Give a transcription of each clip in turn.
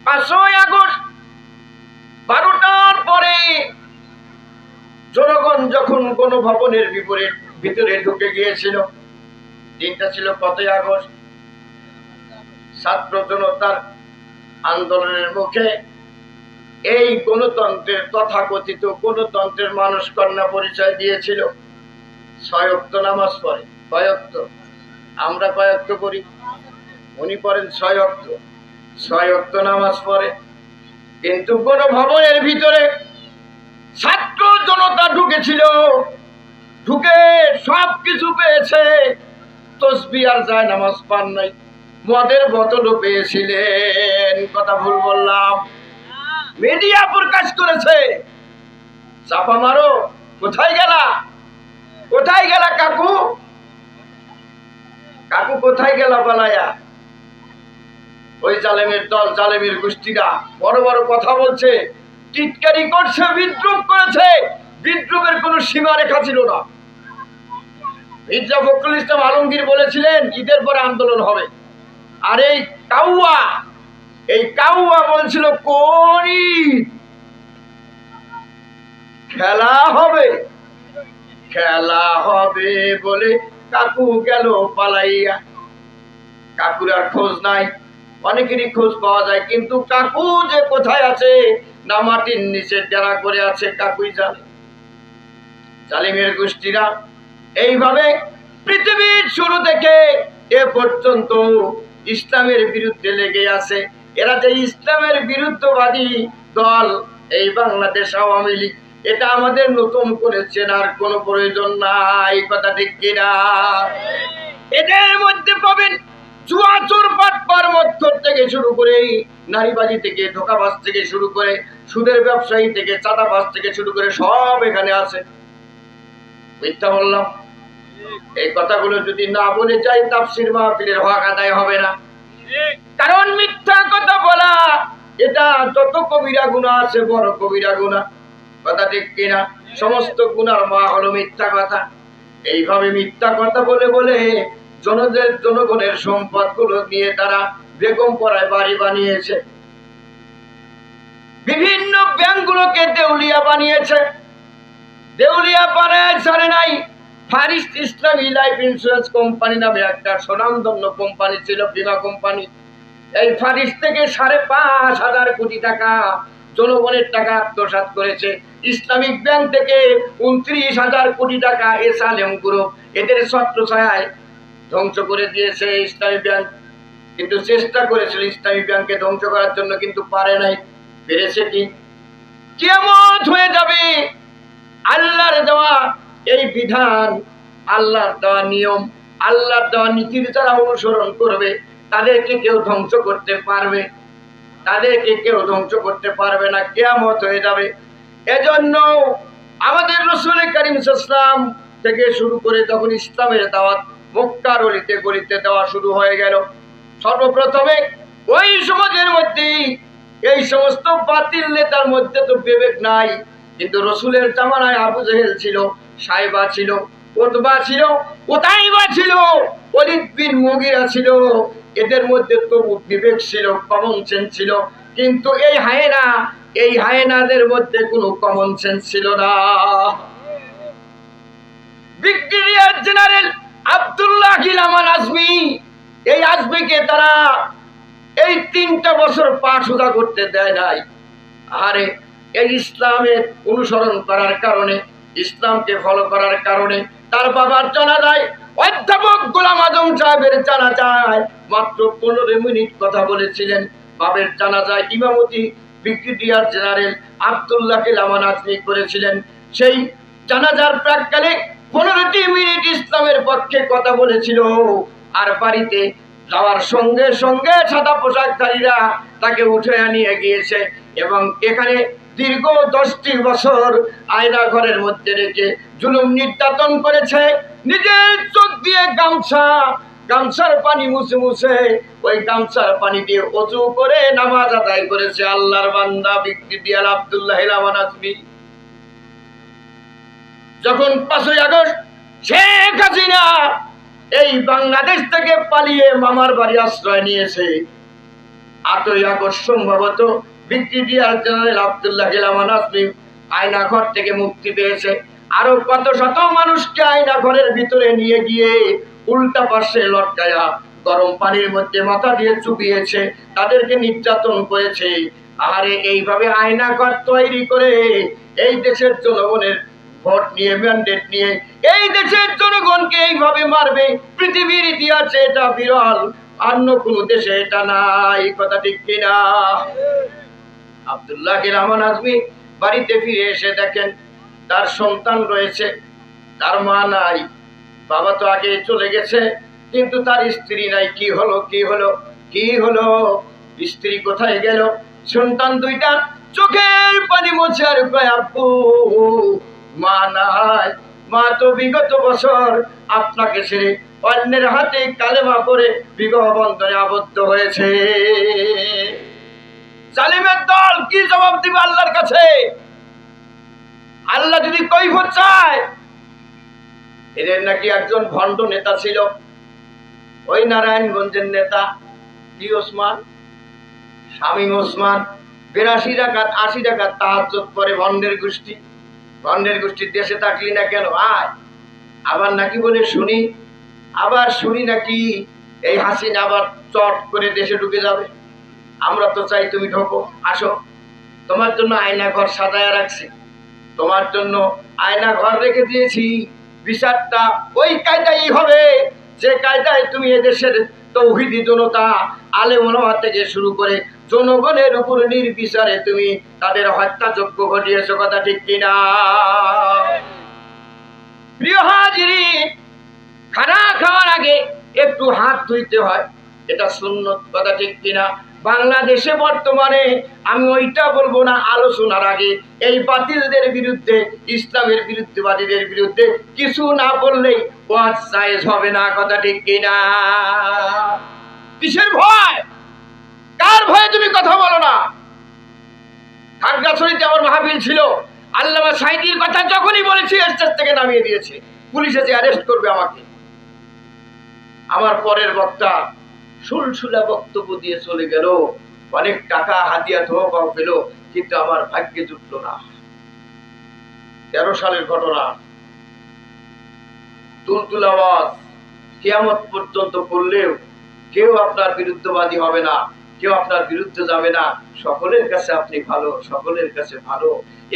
5ই August 12টার পরে জনগণ যখন কোন ভবনের ভিতরে ঢুকে গিয়েছিল, দিনটা ছিল 5ই আগস্ট। ছাত্র জনতার আন্দোলনের মুখে এই গণতন্ত্রের তথাকথিত গণতন্ত্রের মানুষ কন্যা পরিচয় দিয়েছিল। 6 ওয়াক্ত নামাজ পড়ে। কয় ওয়াক্ত? আমরা কয় ওয়াক্ত করি? উনি পড়েন 6 ওয়াক্ত। 6 ওয়াক্ত নামাজ পড়ে, কিন্তু কোন ভবনের ভিতরে ছাত্র জনতা ঢুকেছিল, ঢুকে সবকিছু পেয়েছে, তসবিহ আর যায় নামাজ পান নাই, মদের বোতলও পেয়েছিলেন। কথা ভুল বললাম? মিডিয়া প্রকাশ করেছে। চাপা মারো। কোথায় গেলা? কোথায় গেলা কাকু? কাকু কোথায় গেলা পালায়া? ওই জালেমের দল, জালেমের গোষ্ঠীরা বড় বড় কথা বলছে, টিটকারি করছে, বিদ্রুপ করেছে। বিদ্রুপের কোনো সীমারেখা ছিল না। মির্জা ফখরুল ইসলাম আলমগীর বলেছিলেন ঈদের পরে আন্দোলন হবে। আর এই কাউয়া বলছিল কোন খেলা হবে, খেলা হবে বলে কাকু গেল পালাইয়া। কাকুর আর খোঁজ নাই। অনেকেরই খোঁজ পাওয়া যায়, কিন্তু কাকু যে কোথায় আছে, না মাটির নিচে ডেরা করে আছে, কাকুই জানে। জালিমের গোষ্ঠীরা এইভাবে পৃথিবীর শুরু থেকে এ পর্যন্ত ইসলামের বিরুদ্ধে লেগে আছে। এরা যে ইসলামের বিরুদ্ধবাদী দল, এই বাংলাদেশ আওয়ামী লীগ, এটা আমাদের নতুন করে চেনার কোনো প্রয়োজন নাই। কথা ঠিক কিনা? এদের মধ্যে পাবেন জুয়া, চোর, বাটপার, মদখোর থেকে শুরু করে, নারীবাজি থেকে, ধোঁকাবাজ থেকে শুরু করে, সুদের ব্যবসায়ী থেকে, চাঁদাবাজ থেকে শুরু করে সব এখানে আছে। মিথ্যা বললাম? এই কথাগুলো যদি না বলে যাই, তাফসীর মাহফিলের হক আদায় হবে না। কারণ মিথ্যা কথা বলা এটা যত কবিরা গুনাহ আছে, বড় কবিরা গুনাহ। কথা ঠিক কিনা? সমস্ত গুনার মা হলো মিথ্যা কথা। এইভাবে মিথ্যা কথা বলে বলে জনগণের সম্পদ গুলো নিয়ে তারা বেগম পড়ায় বাড়ি বানিয়েছে, বিভিন্ন ব্যাংকগুলোকে দেউলিয়া বানিয়েছে। দেউলিয়া বানায় ছাড়ে নাই। ফারিস্ট ইসলামী লাইফ ইন্স্যুরেন্স কোম্পানি নামে একটা স্বনামধন্য কোম্পানি ছিল, বীমা কোম্পানি। এই ফারিস্ট থেকে 5,500 কোটি টাকা জনগণের টাকা আত্মসাৎ করেছে। ইসলামিক ব্যাংক থেকে 29,000 কোটি টাকা এসআলএম গ্রুপ, এদের ছত্রছায়ায় ধ্বংস করে দিয়েছে ইসলামী ব্যাংক। কিন্তু চেষ্টা করেছিল ইসলামী ব্যাংককে ধ্বংস করার জন্য, কিন্তু পারে নাই। পেরেছে কি? কিয়ামত হয়ে যাবে। আল্লাহর দেওয়া এই বিধান, আল্লাহর দেওয়া নিয়ম, আল্লাহর দেওয়া নীতির যারা অনুসরণ করবে, তাদেরকে কেউ ধ্বংস করতে পারবে? তাদেরকে কেউ ধ্বংস করতে পারবে না। কিয়ামত হয়ে যাবে। এজন্য আমাদের রাসূল কারীম সাল্লাল্লাহু আলাইহি ওয়াসাল্লাম থেকে শুরু করে যখন ইসলামের দাওয়াত মক্কার অলিতে গলিতে দেওয়া শুরু হয়ে গেল, সর্বপ্রথমে ওই সমাজের মধ্যে এই সমস্ত বাতিল নেতার মধ্যে তো বিবেক নাই। কিন্তু রাসূলের জামানায় আবু জেহেল ছিল, সাইবা ছিল, উতবা ছিল, উতাইবা ছিল, ওলীদ বিন মুগীরা ছিল। এদের মধ্যে তো বিবেক ছিল, কমন সেন্স ছিল। কিন্তু এই হায়নাদের মধ্যে কোনো কমন সেন্স ছিল না। ব্রিগেডিয়ার জেনারেল আব্দুল্লাহ গিলামান আজমি, এই আজমিকে তারা এই 3টা বছর পা সোজা করতে দেয় নাই। আরে এই ইসলামের অনুসরণ করার কারণে, ইসলামকে ফলো করার কারণে তার বাবার জানাজায়, অধ্যাপক গোলাম আজম সাহেবের জানাজায় মাত্র 15 মিনিট কথা বলেছিলেন। বাবার জানাজায় ইমামতি ব্রিগেডিয়ার জেনারেল আব্দুল্লাহ গিলামান আজমি করেছিলেন। সেই জানাজার প্রাক্কালে 15টি মিনিট ইসলামের পক্ষে কথা বলেছিল। আর বাড়িতে যাওয়ার সঙ্গে সঙ্গে সাদা পোশাকধারীরা তাকে উঠে নিয়ে গিয়েছে এবং এখানে দীর্ঘ 10টি বছর আয়না ঘরের মধ্যে রেখে জুলুম নির্যাতন করেছে। নিজের চোখ দিয়ে গামছার পানি মুছে মুছে, ওই গামছার পানি দিয়ে ওযু করে নামাজ আদায় করেছে আল্লাহর বান্দা ব্রিগেডিয়ার আব্দুল্লাহ গিলামান আজমি। যখন 5ই আগস্ট শেখ হাসিনা এই বাংলাদেশ থেকে পালিয়ে মামার বাড়ি আশ্রয় নিয়েছে, 8ই আগস্ট সম্ভবত ব্রিগেডিয়ার জেনারেল আব্দুল্লাহ আমান আজমি আয়না ঘর থেকে মুক্তি পেয়েছে। আরো কত শত মানুষকে আয়না ঘরের ভিতরে নিয়ে গিয়ে উল্টা পাশে লটকায়া গরম পানির মধ্যে মাথা দিয়ে চুবিয়েছে, তাদেরকে নির্যাতন করেছে। আরে এইভাবে আয়না ঘর তৈরি করে এই দেশের জনগণের ভোট নিয়ে, ম্যান্ডেট নিয়ে এই দেশের জনগণকে এইভাবে মারবে, পৃথিবীর ইতিহাসে এটা বিরল, অন্য কোন দেশে এটা নাই। কথা ঠিক কিনা? আব্দুল্লাহ আমান আজমি বাড়িতে ফিরে এসে দেখেন তার সন্তান রয়েছে, তার মা নাই, বাবা তো আগে চলে গেছে, কিন্তু তার স্ত্রী নাই। কি হলো, কি হলো, কি হলো? স্ত্রী কোথায় গেল? সন্তান দুইটা চোখের পানি মুছে আর কয়, আব্বু মা নাই, মা তো বিগত বছর আপনাকে ছেড়ে অন্যের হাতে কালেমা পড়ে বিবাহ বন্ধনে আবদ্ধ হয়েছে। জালিমের দল কি জবাব দিবে আল্লাহর কাছে? আল্লাহ যদি কৈফিয়ত চায়, এদের নাকি একজন ভণ্ড নেতা ছিল, ওই নারায়ণগঞ্জের নেতা কি ওসমান, শামীম ওসমান, 82 রাকাত 80 টাকা তাহাজ্জুদ পড়ে। ভণ্ডের গোষ্ঠী, ভণ্ডের গোষ্ঠীর দেশে থাকলি না কেন আয়? আবার নাকি বলে শুনি, আবার শুনি নাকি এই হাসিনা আবার চট করে দেশে ঢুকে যাবে। আমরা তো চাই তুমি ঢোকো, আসো, তোমার জন্য আয়না ঘর সাজায় রাখছি, তোমার জন্য আয়না ঘর রেখে দিয়েছি। বিচারটা ওই কায়দাই হবে যে কায়দায় তুমি এদেশের তৌহিদি জনতা, আলেম ওলামা থেকে শুরু করে জনগণের উপর নির্বিচারে তুমি তাদের হত্যাযজ্ঞ ঘটিয়েছো। কথা ঠিক কিনা? প্রিয় হাজিরিন, খানা খাওয়ার আগে একটু হাত ধুইতে হয়, এটা সুন্নত। কথা ঠিক কিনা? বাংলাদেশে বর্তমানে আমি ওইটা বলবো না, আলোচনার আগে এই বাতিলদের বিরুদ্ধে, ইসলামের বিরুদ্ধবাদীদের বিরুদ্ধে কিছু না বললেই ওয়াজ জায়েজ হবে না। কথা ঠিক কিনা? কিসের ভয়? কার ভয়ে তুমি কথা বলো না? খাগড়াছড়িতে আমার মাহফিল ছিল, আল্লামা সাঈদীর কথা যখনই বলেছি স্টেজ থেকে নামিয়ে দিয়েছে, পুলিশ এসে অ্যারেস্ট করবে আমাকে। আমার পরের বক্তা সুলসুলা বক্তব্য দিয়ে চলে গেল, অনেক টাকা হাদিয়া তহবিল পেল, কিন্তু আমার ভাগ্যে জুটল না। 13 সালের ঘটনা, তুলতুল আওয়াজ কিয়ামত পর্যন্ত করলেও কেউ আপনার বিরুদ্ধবাদী হবে না, কেউ আপনার বিরুদ্ধে যাবে না। সকলের কাছে আপনি ভালো, সকলের কাছে ভালো।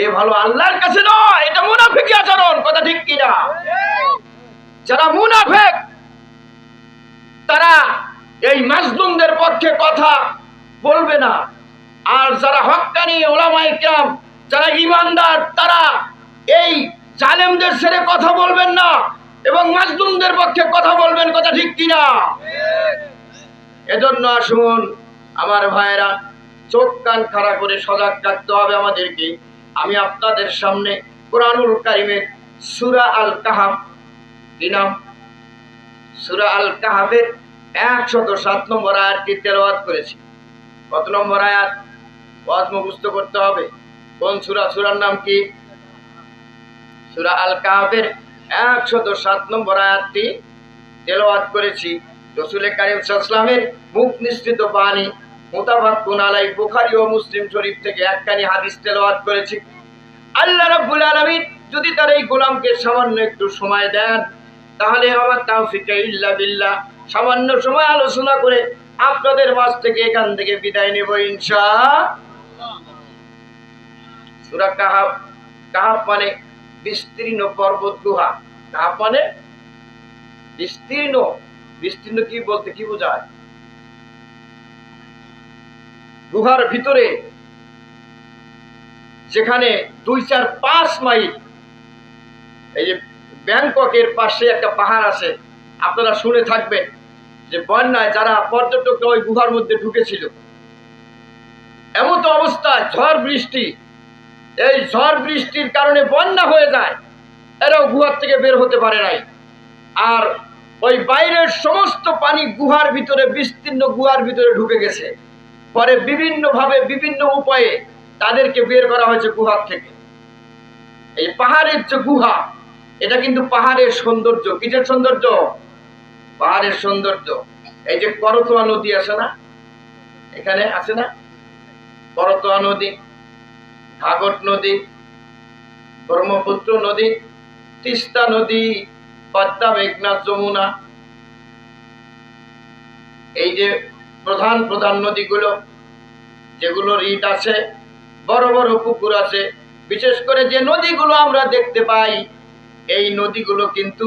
এ ভালো আল্লাহর কাছে নয়, এটা মুনাফিকি আচরণ। কথা ঠিক কিনা? যারা মুনাফিক তারা এই মাজলুমদের পক্ষে কথা বলবে না, আর যারা হক্কানি ওলামায়ে কিরাম, যারা ঈমানদার, তারা এই জালেমদের ছেড়ে কথা বলবেন না এবং মাজলুমদের পক্ষে কথা বলবেন। কথা ঠিক কিনা? এজন্য আসুন আমার ভাইয়েরা, চোখ কান খাড়া করে সজাগ থাকতে হবে আমাদেরকে। আমি আপনাদের সামনে কোরআনুল কারীমের সূরা আল কাহাফ, কি নাম? সূরা আল কাহাফের 107 নম্বর আয়াতটি তেলাওয়াত করেছি। কত নম্বর আয়াত? ওয়াজ মুখস্থ করতে হবে। কোন সূরা? সূরার নাম কি? সূরা আল কাহাফের 107 নম্বর আয়াতটি তেলাওয়াত করেছি। রাসূল কারীম সাল্লাল্লাহু আলাইহি ওয়াসাল্লামের মুখ নিঃসৃত বাণী, মুতাফাক্কুন আলাইহি, বুখারী ও মুসলিম শরীফ থেকে একখানি হাদিস তেলাওয়াত করেছি। আল্লাহ রাব্বুল আলামিন যদি তার এই গোলামকে সামান্য একটু সময় দেন, তাহলে আমার তাওফিক ইল্লা বিল্লাহ সামান্য সময় আলোচনা করে আপনাদের মাঝ থেকে এখান থেকে বিদায় নেব ইনশাআল্লাহ। সূরা কাহাফ, কাহাফ মানে বিস্তীর্ণ পর্বত গুহা। কাহাফ মানে বিস্তীর্ণ। বিস্তীর্ণ কি বলতে কি বোঝায়? গুহার ভিতরে যেখানে 2, 4, 5 মাইল, এই যে ব্যাংককের পাশে একটা পাহাড় আছে, আপনারা শুনে থাকবেন যে বন্যায় যারা পর্যটকরা ওই গুহার মধ্যে ঢুকেছিল, এমন তো অবস্থায় ঝড় বৃষ্টি, এই ঝড় বৃষ্টির কারণে বন্যা হয়ে যায়, এরাও গুহার থেকে বের হতে পারে নাই। আর ওই বাইরের সমস্ত পানি গুহার ভিতরে, বিস্তীর্ণ গুহার ভিতরে ঢুকে গেছে। পরে বিভিন্নভাবে বিভিন্ন উপায়ে তাদেরকে বের করা হয়েছে গুহার থেকে। এই পাহাড়ের যে গুহা, এটা কিন্তু পাহাড়ের সৌন্দর্য। কিসের সৌন্দর্য? পাহাড়ের সৌন্দর্য। এই যে করতোয়া নদী আছে না, এখানে আছে না, করতোয়া নদী, ঘাঘট নদী, ব্রহ্মপুত্র নদী, তিস্তা নদী, পদ্মা, মেঘনা, যমুনা, এই যে প্রধান প্রধান নদীগুলো, যেগুলো হ্রদ আছে, বড় বড় পুকুর আছে, বিশেষ করে যে নদীগুলো আমরা দেখতে পাই, এই নদীগুলো কিন্তু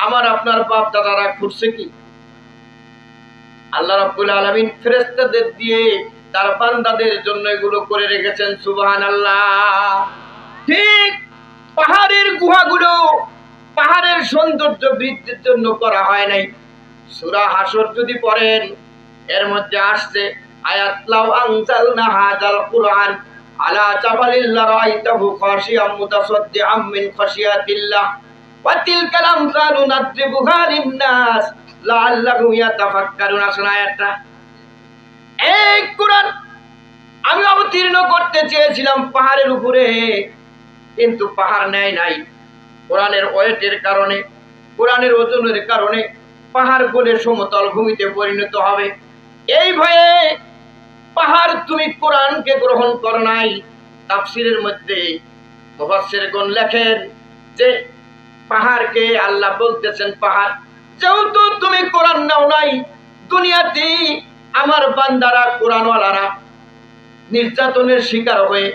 আমার আপনার বাপ দাদারা খুঁড়ছে কি? আল্লাহ রাব্বুল আলামিন ফেরেশতাদের দিয়ে তার বান্দাদের জন্য এগুলো করে রেখেছেন। সুবহানাল্লাহ। ঠিক পাহাড়ের গুহাগুলো পাহাড়ের সৌন্দর্য বৃদ্ধির জন্য করা হয় নাই। সূরা হাসর যদি পড়েন, এর মধ্যে আসছে আয়াত, লাউ আনজালনা হাযাল কুরআন আলা জাবালিল লারাইতাহু খাশিয়াম মুতাসাদ্দিআম মিন খাশিয়াতিল্লাহ ওয়া তিলকাল আমসালু নাদরিবুহা লিন-নাস লাআল্লাহুম ইয়াতাফাক্কারুন। আসুন আয়াতটা, এই কুরআন আমি অবতীর্ণ করতে চেয়েছিলাম পাহাড়ের উপরে, কিন্তু পাহাড় নেয় নাই। কোরআনের ওয়েটের কারণে, কোরআনের ওজনের কারণে পাহাড় গলে সমতল ভূমিতে পরিণত হবে। এই ভয়ে পাহাড় তুমি কোরআনকে গ্রহণ করো নাই। তাফসীরের মধ্যে মুফাসসিরগণ লেখেন যে পাহাড়কে আল্লাহ বলতেছেন, পাহাড় যেহেতু তুমি কোরআন নাও নাই, দুনিয়াতে আমার বান্দারা কোরআনওয়ালারা নির্যাতনের শিকার হয়ে,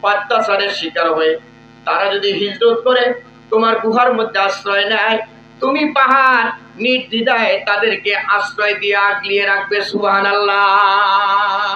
অত্যাচারের শিকার হয়ে, তারা যদি হিজরত করে তোমার গুহার মধ্যে আশ্রয় নেয়, তুমি পাহাড় নির্দ্বিধায় তাদেরকে আশ্রয় দিয়ে আগলিয়ে রাখবে। সুবহানাল্লাহ।